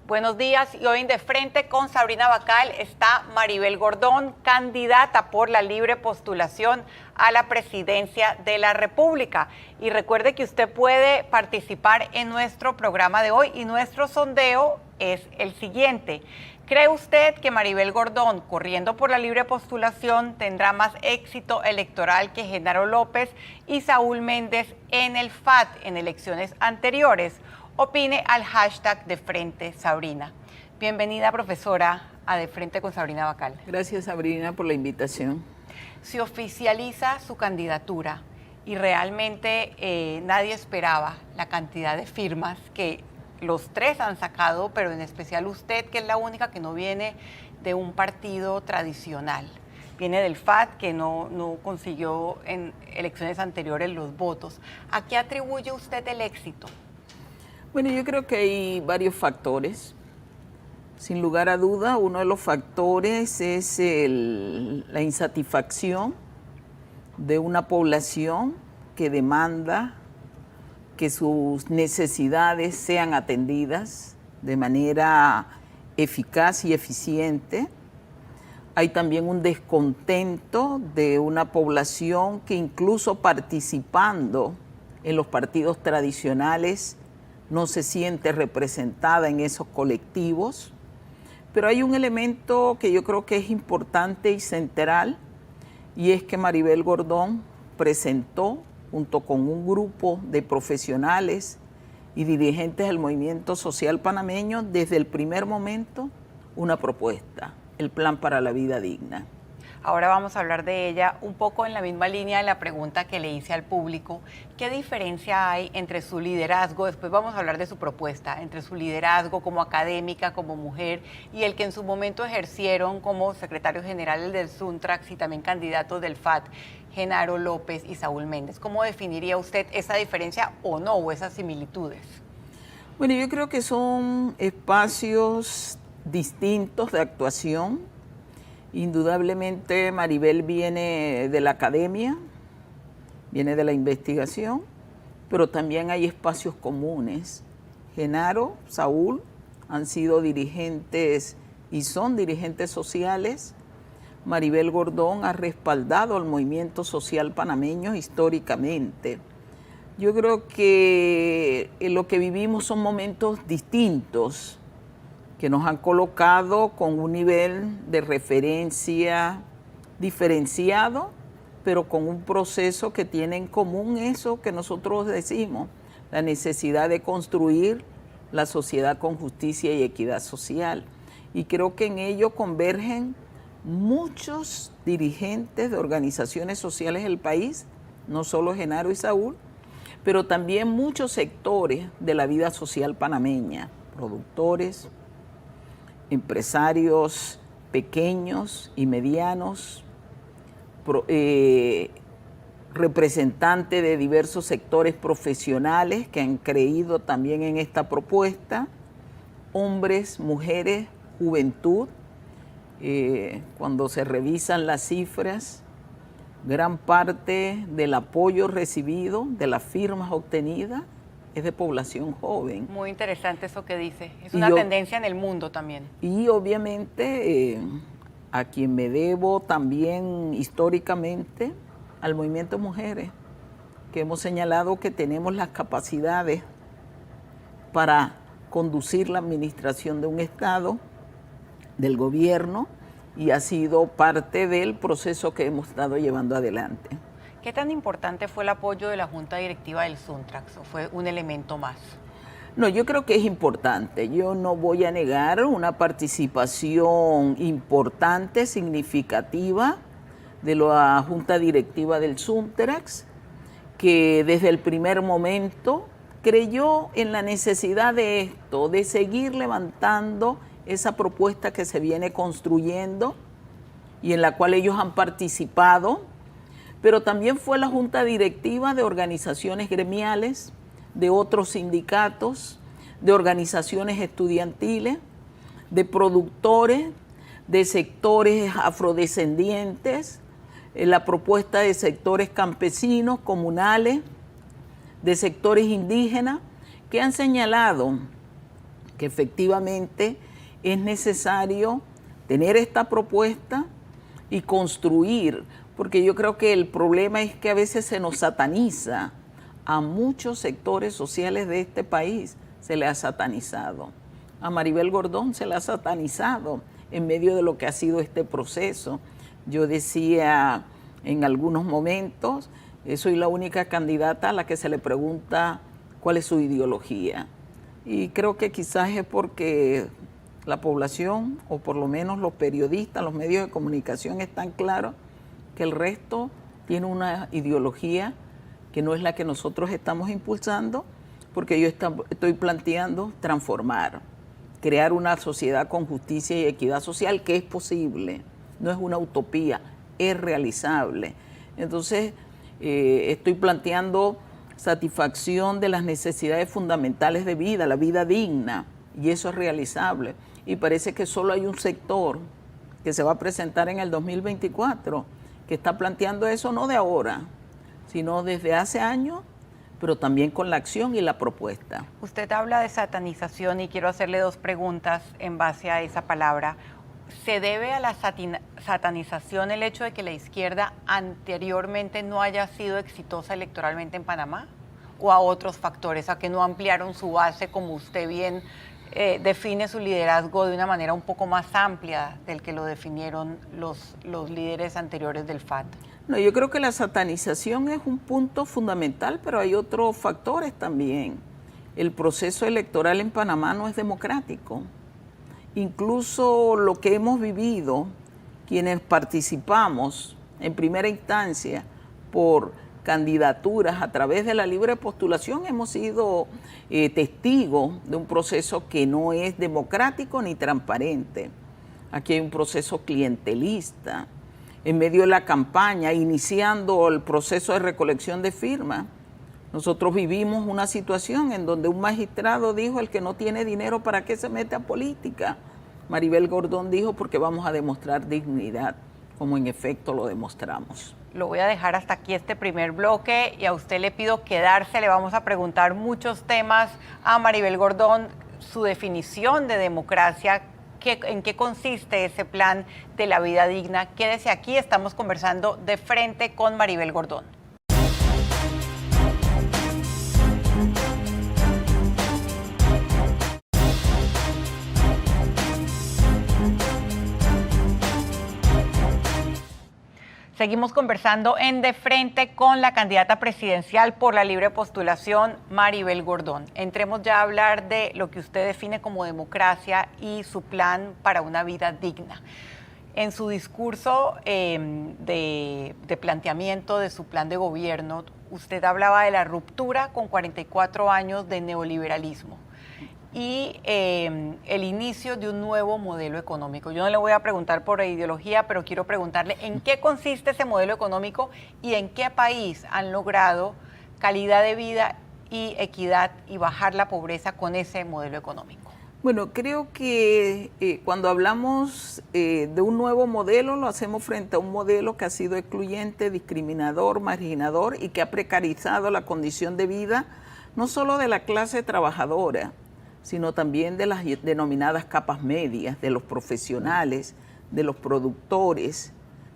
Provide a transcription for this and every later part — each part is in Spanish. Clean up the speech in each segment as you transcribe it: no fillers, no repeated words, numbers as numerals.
Buenos días, y hoy en De Frente con Sabrina Bacal está Maribel Gordón, candidata por la libre postulación a la presidencia de la República. Y recuerde que usted puede participar en nuestro programa de hoy y nuestro sondeo es el siguiente. ¿Cree usted que Maribel Gordón, corriendo por la libre postulación, tendrá más éxito electoral que Genaro López y Saúl Méndez en el FAT en elecciones anteriores? Opine al hashtag De Frente Sabrina. Bienvenida, profesora, a De Frente con Sabrina Bacal. Gracias, Sabrina, por la invitación. Se oficializa su candidatura y realmente nadie esperaba la cantidad de firmas que los tres han sacado, pero en especial usted, que es la única que no viene de un partido tradicional. Viene del FAT, que no consiguió en elecciones anteriores los votos. ¿A qué atribuye usted el éxito? Bueno, yo creo que hay varios factores. Sin lugar a duda, uno de los factores es la insatisfacción de una población que demanda que sus necesidades sean atendidas de manera eficaz y eficiente. Hay también un descontento de una población que incluso participando en los partidos tradicionales no se siente representada en esos colectivos. Pero hay un elemento que yo creo que es importante y central, y es que Maribel Gordón presentó, junto con un grupo de profesionales y dirigentes del movimiento social panameño, desde el primer momento, una propuesta, el Plan para la Vida Digna. Ahora vamos a hablar de ella un poco en la misma línea de la pregunta que le hice al público. ¿Qué diferencia hay entre su liderazgo, después vamos a hablar de su propuesta, entre su liderazgo como académica, como mujer, y el que en su momento ejercieron como secretarios generales del Suntrax y también candidatos del FAT, Genaro López y Saúl Méndez? ¿Cómo definiría usted esa diferencia o no, o esas similitudes? Bueno, yo creo que son espacios distintos de actuación. Indudablemente Maribel viene de la academia, viene de la investigación, pero también hay espacios comunes. Genaro, Saúl han sido dirigentes y son dirigentes sociales. Maribel Gordón ha respaldado al movimiento social panameño históricamente. Yo creo que lo que vivimos son momentos distintos, que nos han colocado con un nivel de referencia diferenciado, pero con un proceso que tiene en común eso que nosotros decimos, la necesidad de construir la sociedad con justicia y equidad social. Y creo que en ello convergen muchos dirigentes de organizaciones sociales del país, no solo Genaro y Saúl, pero también muchos sectores de la vida social panameña, productores, empresarios pequeños y medianos, representantes de diversos sectores profesionales que han creído también en esta propuesta, hombres, mujeres, juventud. Cuando se revisan las cifras, gran parte del apoyo recibido, de las firmas obtenidas, es de población joven. Muy interesante eso que dice. Es una tendencia en el mundo también. Y obviamente a quien me debo también históricamente al movimiento de mujeres, que hemos señalado que tenemos las capacidades para conducir la administración de un Estado, del gobierno, y ha sido parte del proceso que hemos estado llevando adelante. ¿Qué tan importante fue el apoyo de la Junta Directiva del Suntrax o fue un elemento más? No, yo creo que es importante. Yo no voy a negar una participación importante, significativa de la Junta Directiva del Suntrax, que desde el primer momento creyó en la necesidad de esto, de seguir levantando esa propuesta que se viene construyendo y en la cual ellos han participado. Pero también fue la Junta Directiva de organizaciones gremiales, de otros sindicatos, de organizaciones estudiantiles, de productores, de sectores afrodescendientes, la propuesta de sectores campesinos, comunales, de sectores indígenas, que han señalado que efectivamente es necesario tener esta propuesta y construir, porque yo creo que el problema es que a veces se nos sataniza. A muchos sectores sociales de este país se le ha satanizado. A Maribel Gordón se le ha satanizado en medio de lo que ha sido este proceso. Yo decía en algunos momentos, soy la única candidata a la que se le pregunta cuál es su ideología. Y creo que quizás es porque la población, o por lo menos los periodistas, los medios de comunicación, están claros que el resto tiene una ideología que no es la que nosotros estamos impulsando, porque yo estoy planteando transformar, crear una sociedad con justicia y equidad social, que es posible, no es una utopía, es realizable. Entonces, estoy planteando satisfacción de las necesidades fundamentales de vida, la vida digna, y eso es realizable. Y parece que solo hay un sector que se va a presentar en el 2024 que está planteando eso, no de ahora, sino desde hace años, pero también con la acción y la propuesta. Usted habla de satanización y quiero hacerle dos preguntas en base a esa palabra. ¿Se debe a la satanización el hecho de que la izquierda anteriormente no haya sido exitosa electoralmente en Panamá? ¿O a otros factores, a que no ampliaron su base, como usted bien define su liderazgo de una manera un poco más amplia del que lo definieron los líderes anteriores del FAT? No, yo creo que la satanización es un punto fundamental, pero hay otros factores también. El proceso electoral en Panamá no es democrático. Incluso lo que hemos vivido, quienes participamos en primera instancia por candidaturas a través de la libre postulación, hemos sido testigos de un proceso que no es democrático ni transparente. Aquí hay un proceso clientelista. En medio de la campaña, iniciando el proceso de recolección de firmas, nosotros vivimos una situación en donde un magistrado dijo: el que no tiene dinero, ¿para qué se mete a política? Maribel Gordón dijo: porque vamos a demostrar dignidad, como en efecto lo demostramos. Lo voy a dejar hasta aquí este primer bloque y a usted le pido quedarse. Le vamos a preguntar muchos temas a Maribel Gordón, su definición de democracia, en qué consiste ese plan de la vida digna. Quédese aquí, estamos conversando de frente con Maribel Gordón. Seguimos conversando en De Frente con la candidata presidencial por la libre postulación, Maribel Gordón. Entremos ya a hablar de lo que usted define como democracia y su plan para una vida digna. En su discurso de planteamiento de su plan de gobierno, usted hablaba de la ruptura con 44 años de neoliberalismo y el inicio de un nuevo modelo económico. Yo no le voy a preguntar por ideología, pero quiero preguntarle en qué consiste ese modelo económico y en qué país han logrado calidad de vida y equidad y bajar la pobreza con ese modelo económico. Bueno, creo que cuando hablamos de un nuevo modelo, lo hacemos frente a un modelo que ha sido excluyente, discriminador, marginador y que ha precarizado la condición de vida no solo de la clase trabajadora, sino también de las denominadas capas medias, de los profesionales, de los productores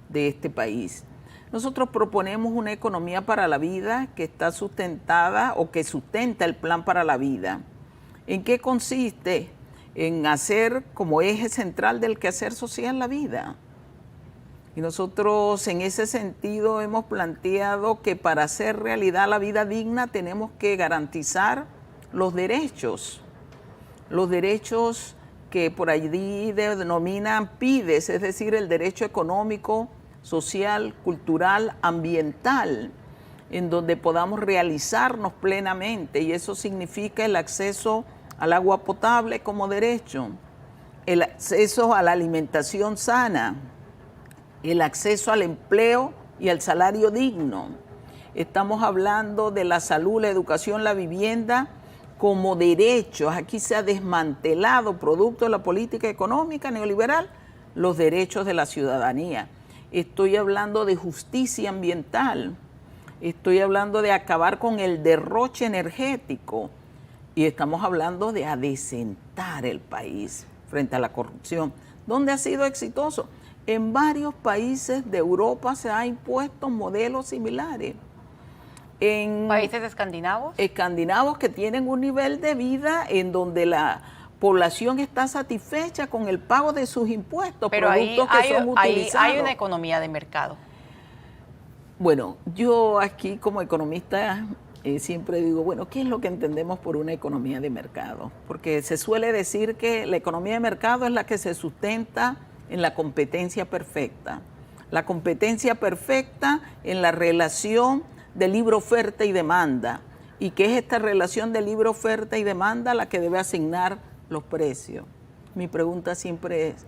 de este país. Nosotros proponemos una economía para la vida que está sustentada o que sustenta el plan para la vida. ¿En qué consiste? En hacer como eje central del quehacer social la vida. Y nosotros en ese sentido hemos planteado que para hacer realidad la vida digna tenemos que garantizar los derechos que por allí denominan PIDES, es decir, el derecho económico, social, cultural, ambiental, en donde podamos realizarnos plenamente, y eso significa el acceso al agua potable como derecho, el acceso a la alimentación sana, el acceso al empleo y al salario digno. Estamos hablando de la salud, la educación, la vivienda como derechos. Aquí se ha desmantelado, producto de la política económica neoliberal, los derechos de la ciudadanía. Estoy hablando de justicia ambiental, estoy hablando de acabar con el derroche energético Y estamos hablando de adecentar el país frente a la corrupción. ¿Dónde ha sido exitoso? En varios países de Europa se han impuesto modelos similares. En ¿Países escandinavos? Escandinavos que tienen un nivel de vida en donde la población está satisfecha con el pago de sus impuestos, pero productos que son utilizados. Hay una economía de mercado. Bueno, yo aquí como economista siempre digo, bueno, ¿qué es lo que entendemos por una economía de mercado? Porque se suele decir que la economía de mercado es la que se sustenta en la competencia perfecta. La competencia perfecta en la relación de libre oferta y demanda. ¿Y qué es esta relación de libre oferta y demanda la que debe asignar los precios? Mi pregunta siempre es,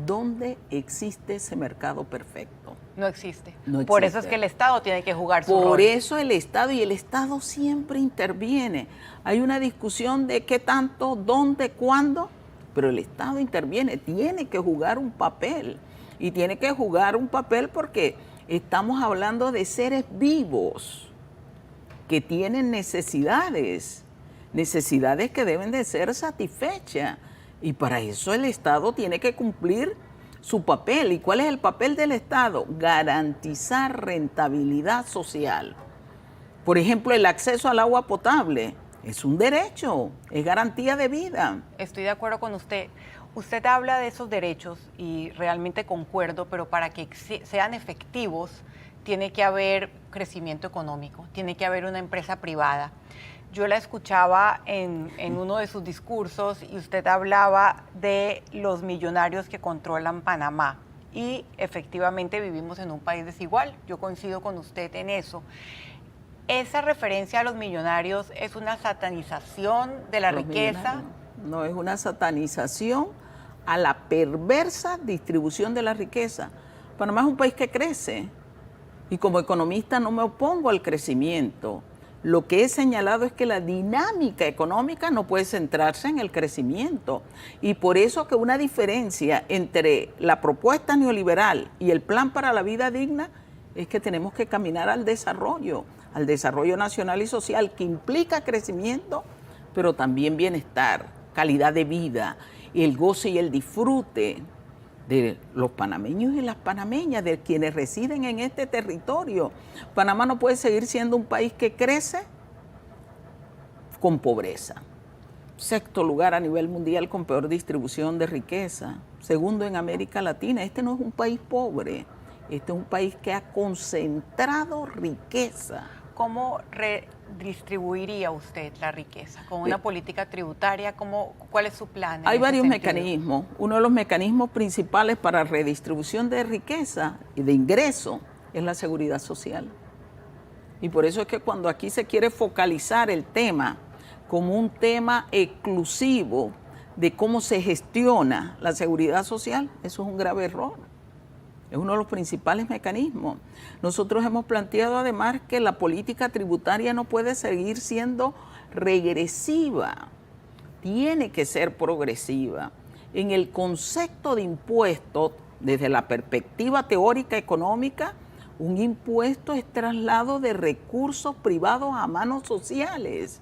¿dónde existe ese mercado perfecto? No existe. No existe. Por eso es que el Estado tiene que jugar su rol. Por eso el Estado, y el Estado siempre interviene. Hay una discusión de qué tanto, dónde, cuándo, pero el Estado interviene, tiene que jugar un papel. Y tiene que jugar un papel porque estamos hablando de seres vivos que tienen necesidades que deben de ser satisfechas. Y para eso el Estado tiene que cumplir su papel. ¿Y cuál es el papel del Estado? Garantizar rentabilidad social. Por ejemplo, el acceso al agua potable es un derecho, es garantía de vida. Estoy de acuerdo con usted. Usted habla de esos derechos y realmente concuerdo, pero para que sean efectivos tiene que haber crecimiento económico, tiene que haber una empresa privada. Yo la escuchaba en uno de sus discursos y usted hablaba de los millonarios que controlan Panamá y efectivamente vivimos en un país desigual. Yo coincido con usted en eso. ¿Esa referencia a los millonarios es una satanización de la riqueza? No, es una satanización a la perversa distribución de la riqueza. Panamá es un país que crece y como economista no me opongo al crecimiento. Lo que he señalado es que la dinámica económica no puede centrarse en el crecimiento. Y por eso que una diferencia entre la propuesta neoliberal y el plan para la vida digna es que tenemos que caminar al desarrollo nacional y social, que implica crecimiento, pero también bienestar, calidad de vida, el goce y el disfrute de los panameños y las panameñas, de quienes residen en este territorio. Panamá no puede seguir siendo un país que crece con pobreza. Sexto lugar a nivel mundial con peor distribución de riqueza. Segundo en América Latina. Este no es un país pobre, este es un país que ha concentrado riqueza. ¿Cómo redistribuiría usted la riqueza? ¿Con una política tributaria? ¿Cuál es su plan? Hay varios mecanismos. Uno de los mecanismos principales para redistribución de riqueza y de ingreso es la seguridad social. Y por eso es que cuando aquí se quiere focalizar el tema como un tema exclusivo de cómo se gestiona la seguridad social, eso es un grave error. Es uno de los principales mecanismos. Nosotros hemos planteado además que la política tributaria no puede seguir siendo regresiva, tiene que ser progresiva. En el concepto de impuesto, desde la perspectiva teórica económica, un impuesto es traslado de recursos privados a manos sociales.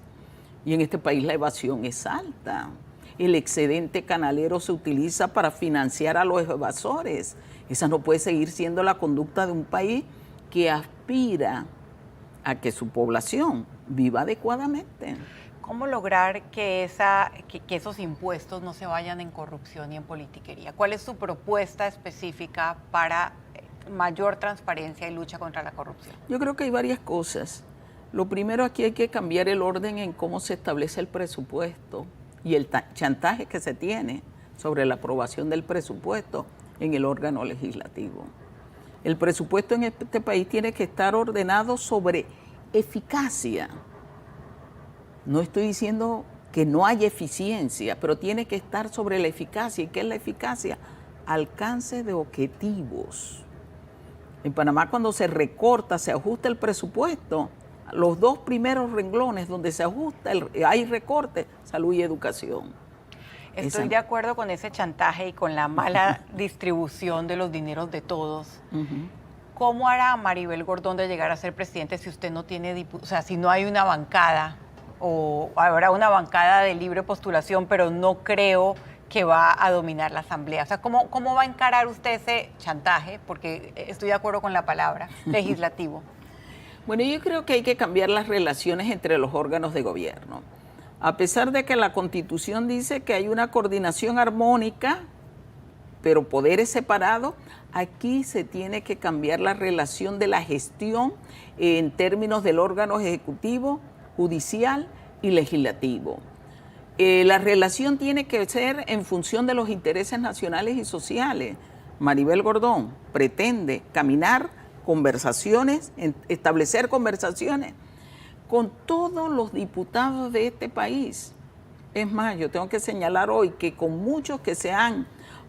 Y en este país la evasión es alta. El excedente canalero se utiliza para financiar a los evasores. Esa no puede seguir siendo la conducta de un país que aspira a que su población viva adecuadamente. ¿Cómo lograr que esos impuestos no se vayan en corrupción y en politiquería? ¿Cuál es su propuesta específica para mayor transparencia y lucha contra la corrupción? Yo creo que hay varias cosas. Lo primero, aquí hay que cambiar el orden en cómo se establece el presupuesto y el chantaje que se tiene sobre la aprobación del presupuesto en el órgano legislativo. El presupuesto en este país tiene que estar ordenado sobre eficacia. No estoy diciendo que no haya eficiencia, pero tiene que estar sobre la eficacia. ¿Y qué es la eficacia? Alcance de objetivos. En Panamá, cuando se recorta, se ajusta el presupuesto, los dos primeros renglones donde se ajusta, hay recorte, salud y educación. Estoy de acuerdo con ese chantaje y con la mala distribución de los dineros de todos. ¿Cómo hará Maribel Gordón de llegar a ser presidente si usted no tiene, si no hay una bancada o habrá una bancada de libre postulación, pero no creo que va a dominar la Asamblea. O sea, ¿cómo va a encarar usted ese chantaje? Porque estoy de acuerdo con la palabra, legislativo. Bueno, yo creo que hay que cambiar las relaciones entre los órganos de gobierno. A pesar de que la Constitución dice que hay una coordinación armónica, pero poderes separados, aquí se tiene que cambiar la relación de la gestión en términos del órgano ejecutivo, judicial y legislativo. La relación tiene que ser en función de los intereses nacionales y sociales. Maribel Gordón pretende caminar conversaciones, establecer conversaciones con todos los diputados de este país. Es más, yo tengo que señalar hoy que con muchos que se han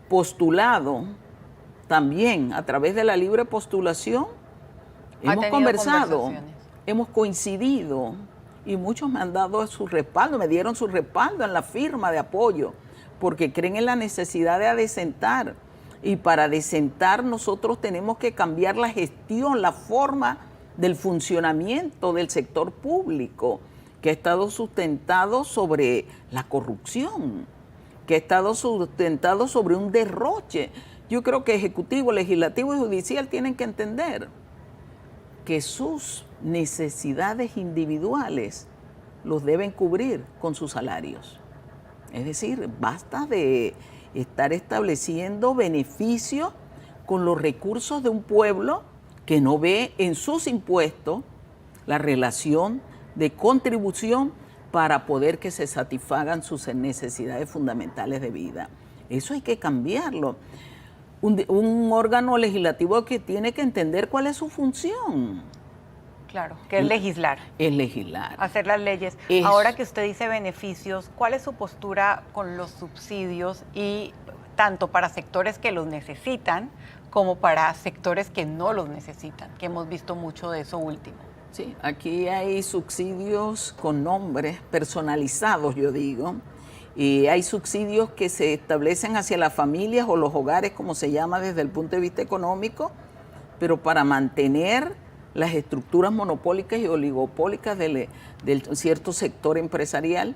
postulado también a través de la libre postulación, hemos conversado, hemos coincidido y muchos me han dado su respaldo, me dieron su respaldo en la firma de apoyo, porque creen en la necesidad de adecentar. Y para adecentar nosotros tenemos que cambiar la gestión, la forma del funcionamiento del sector público, que ha estado sustentado sobre la corrupción, que ha estado sustentado sobre un derroche. Yo creo que Ejecutivo, Legislativo y Judicial tienen que entender que sus necesidades individuales los deben cubrir con sus salarios. Es decir, basta de estar estableciendo beneficios con los recursos de un pueblo que no ve en sus impuestos la relación de contribución para poder que se satisfagan sus necesidades fundamentales de vida. Eso hay que cambiarlo. Un órgano legislativo que tiene que entender cuál es su función. Claro, que es legislar. Es legislar. Hacer las leyes. Ahora que usted dice beneficios, ¿cuál es su postura con los subsidios y tanto para sectores que los necesitan como para sectores que no los necesitan? Que hemos visto mucho de eso último. Sí, aquí hay subsidios con nombres personalizados, yo digo, y hay subsidios que se establecen hacia las familias o los hogares, como se llama desde el punto de vista económico, pero para mantener las estructuras monopólicas y oligopólicas del cierto sector empresarial.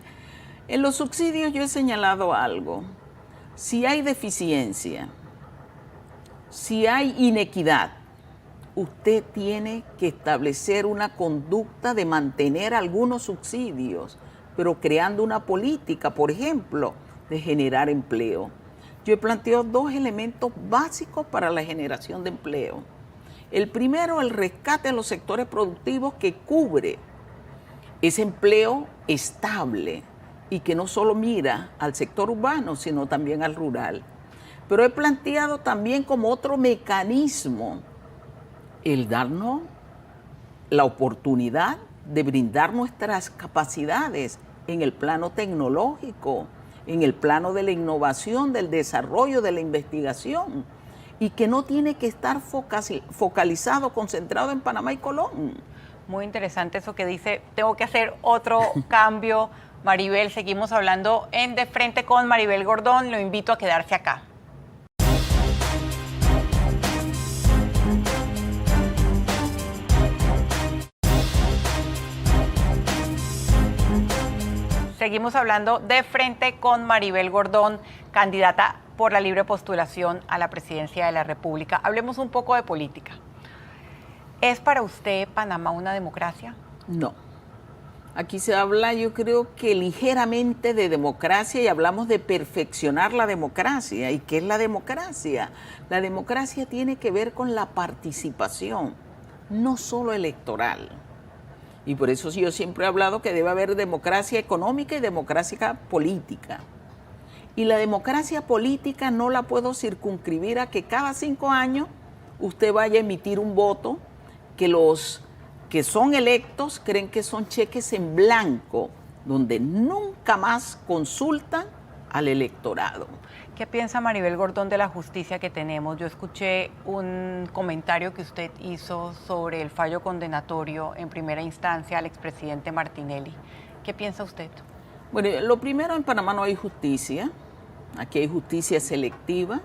En los subsidios yo he señalado algo. Si hay deficiencia, si hay inequidad, usted tiene que establecer una conducta de mantener algunos subsidios, pero creando una política, por ejemplo, de generar empleo. Yo he planteado dos elementos básicos para la generación de empleo. El primero, el rescate de los sectores productivos que cubre ese empleo estable y que no solo mira al sector urbano, sino también al rural. Pero he planteado también como otro mecanismo el darnos la oportunidad de brindar nuestras capacidades en el plano tecnológico, en el plano de la innovación, del desarrollo, de la investigación, y que no tiene que estar focalizado, concentrado en Panamá y Colón. Muy interesante eso que dice. Tengo que hacer otro cambio. Maribel, seguimos hablando en De Frente con Maribel Gordón. Lo invito a quedarse acá. Seguimos hablando de frente con Maribel Gordón, candidata por la libre postulación a la presidencia de la República. Hablemos un poco de política. ¿Es para usted Panamá una democracia? No. Aquí se habla, yo creo que ligeramente de democracia y hablamos de perfeccionar la democracia. ¿Y qué es la democracia? La democracia tiene que ver con la participación, no solo electoral. Y por eso yo siempre he hablado que debe haber democracia económica y democracia política. Y la democracia política no la puedo circunscribir a que cada 5 años usted vaya a emitir un voto que los que son electos creen que son cheques en blanco, donde nunca más consultan al electorado. ¿Qué piensa Maribel Gordón de la justicia que tenemos? Yo escuché un comentario que usted hizo sobre el fallo condenatorio en primera instancia al expresidente Martinelli. ¿Qué piensa usted? Bueno, lo primero, en Panamá no hay justicia. Aquí hay justicia selectiva.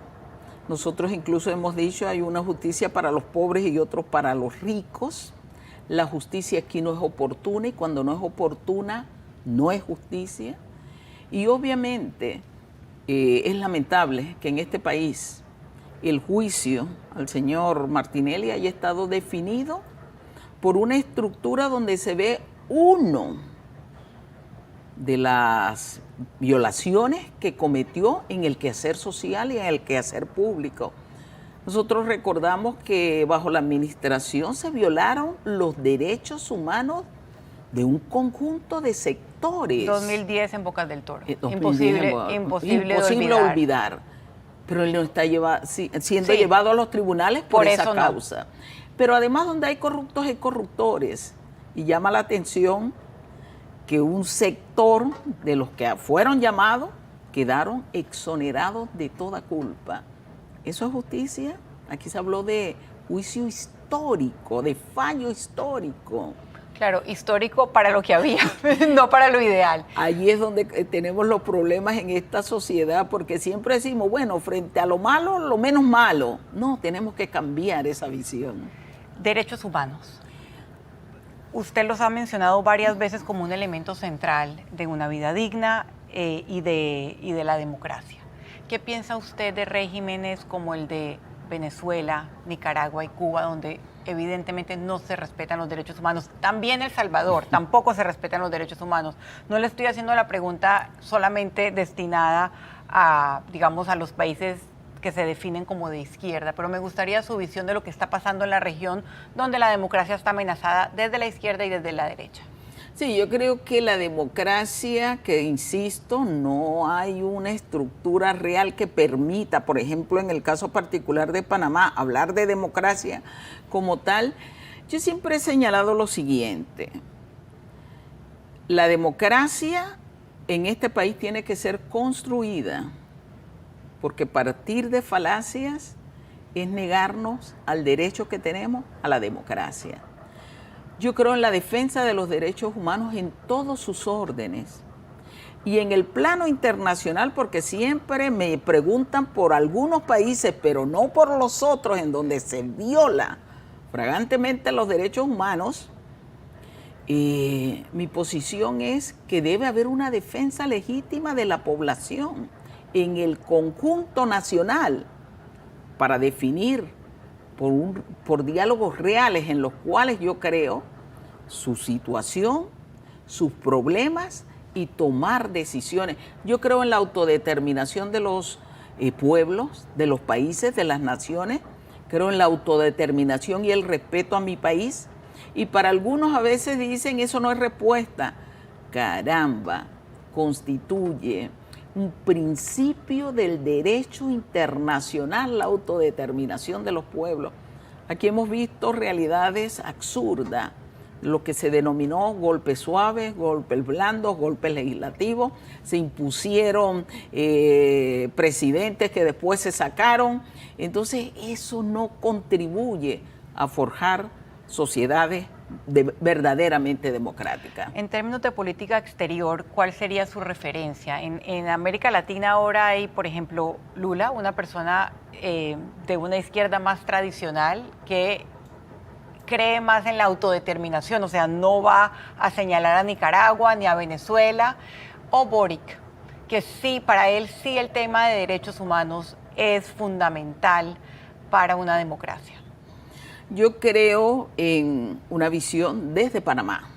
Nosotros incluso hemos dicho hay una justicia para los pobres y otros para los ricos. La justicia aquí no es oportuna y cuando no es oportuna no es justicia. Y obviamente es lamentable que en este país el juicio al señor Martinelli haya estado definido por una estructura donde se ve uno de las violaciones que cometió en el quehacer social y en el quehacer público. Nosotros recordamos que bajo la administración se violaron los derechos humanos de un conjunto de sectores. 2010 en Bocas del Toro. 2010 Imposible de olvidar. Pero él no está siendo llevado a los tribunales por esa causa. No. Pero además, donde hay corruptos hay corruptores. Y llama la atención que un sector de los que fueron llamados quedaron exonerados de toda culpa. ¿Eso es justicia? Aquí se habló de juicio histórico, de fallo histórico. Claro, histórico para lo que había, no para lo ideal. Allí es donde tenemos los problemas en esta sociedad, porque siempre decimos, bueno, frente a lo malo, lo menos malo. No, tenemos que cambiar esa visión. Derechos humanos. Usted los ha mencionado varias veces como un elemento central de una vida digna y de la democracia. ¿Qué piensa usted de regímenes como el de Venezuela, Nicaragua y Cuba, donde evidentemente no se respetan los derechos humanos? También El Salvador, tampoco se respetan los derechos humanos. No le estoy haciendo la pregunta solamente destinada a, digamos, a los países que se definen como de izquierda, pero me gustaría su visión de lo que está pasando en la región donde la democracia está amenazada desde la izquierda y desde la derecha. Sí, yo creo que la democracia, que insisto, no hay una estructura real que permita, por ejemplo, en el caso particular de Panamá, hablar de democracia como tal. Yo siempre he señalado lo siguiente: la democracia en este país tiene que ser construida, porque partir de falacias es negarnos al derecho que tenemos a la democracia. Yo creo en la defensa de los derechos humanos en todos sus órdenes. Y en el plano internacional, porque siempre me preguntan por algunos países, pero no por los otros, en donde se viola flagrantemente los derechos humanos, mi posición es que debe haber una defensa legítima de la población en el conjunto nacional para definir por diálogos reales en los cuales yo creo su situación, sus problemas y tomar decisiones. Yo creo en la autodeterminación de los pueblos, de los países, de las naciones. Creo en la autodeterminación y el respeto a mi país. Y para algunos a veces dicen, eso no es respuesta. Caramba, constituye un principio del derecho internacional, la autodeterminación de los pueblos. Aquí hemos visto realidades absurdas, lo que se denominó golpes suaves, golpes blandos, golpes legislativos. Se impusieron presidentes que después se sacaron. Entonces eso no contribuye a forjar sociedades verdaderamente democrática. En términos de política exterior, ¿cuál sería su referencia? En América Latina ahora hay, por ejemplo, Lula, una persona de una izquierda más tradicional que cree más en la autodeterminación, o sea, no va a señalar a Nicaragua ni a Venezuela, o Boric, que sí, para él sí el tema de derechos humanos es fundamental para una democracia. Yo creo en una visión desde Panamá.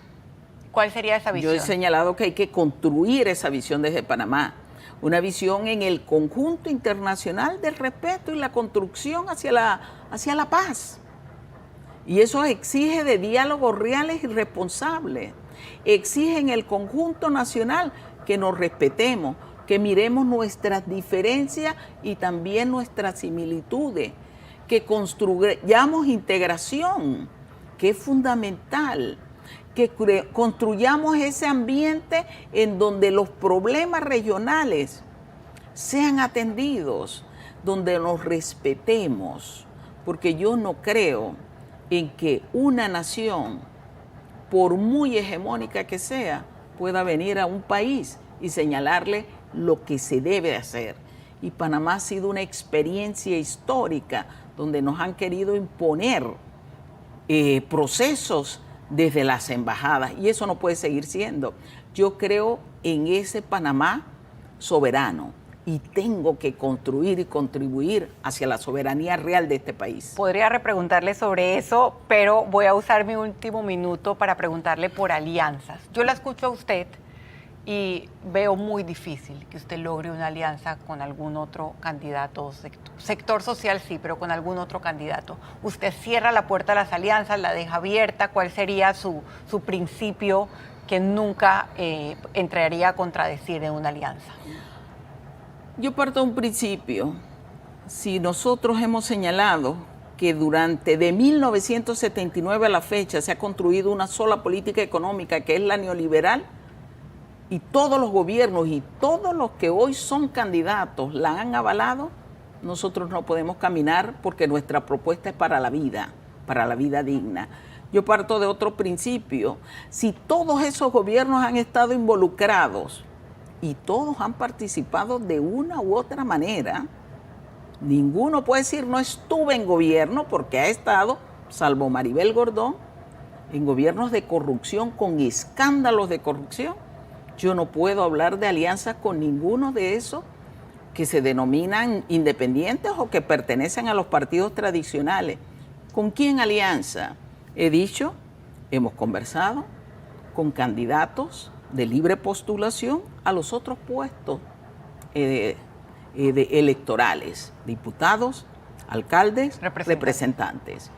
¿Cuál sería esa visión? Yo he señalado que hay que construir esa visión desde Panamá. Una visión en el conjunto internacional del respeto y la construcción hacia la paz. Y eso exige de diálogos reales y responsables. Exige en el conjunto nacional que nos respetemos, que miremos nuestras diferencias y también nuestras similitudes, que construyamos integración, que es fundamental, que construyamos ese ambiente en donde los problemas regionales sean atendidos, donde nos respetemos, porque yo no creo en que una nación, por muy hegemónica que sea, pueda venir a un país y señalarle lo que se debe hacer. Y Panamá ha sido una experiencia histórica donde nos han querido imponer procesos desde las embajadas, y eso no puede seguir siendo. Yo creo en ese Panamá soberano y tengo que construir y contribuir hacia la soberanía real de este país. Podría repreguntarle sobre eso, pero voy a usar mi último minuto para preguntarle por alianzas. Yo la escucho a usted y veo muy difícil que usted logre una alianza con algún otro candidato o sector social sí, pero con algún otro candidato. Usted cierra la puerta a las alianzas, la deja abierta. ¿Cuál sería su principio que nunca entraría a contradecir en una alianza? Yo parto de un principio. Si nosotros hemos señalado que de 1979 a la fecha se ha construido una sola política económica, que es la neoliberal, y todos los gobiernos y todos los que hoy son candidatos la han avalado, nosotros no podemos caminar porque nuestra propuesta es para la vida digna. Yo parto de otro principio. Si todos esos gobiernos han estado involucrados y todos han participado de una u otra manera, ninguno puede decir no estuve en gobierno, porque ha estado, salvo Maribel Gordón, en gobiernos de corrupción, con escándalos de corrupción. Yo no puedo hablar de alianzas con ninguno de esos que se denominan independientes o que pertenecen a los partidos tradicionales. ¿Con quién alianza? He dicho, hemos conversado con candidatos de libre postulación a los otros puestos electorales, diputados, alcaldes, representantes.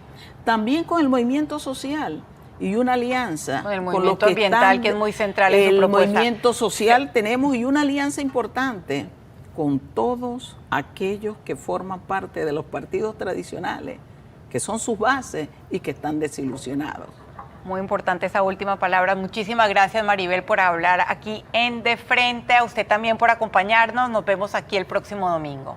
También con el movimiento social. Y una alianza el movimiento con los que ambiental, están, que es muy central en su propuesta. El movimiento social tenemos, y una alianza importante con todos aquellos que forman parte de los partidos tradicionales, que son sus bases y que están desilusionados. Muy importante esa última palabra. Muchísimas gracias, Maribel, por hablar aquí en De Frente. A usted también por acompañarnos. Nos vemos aquí el próximo domingo.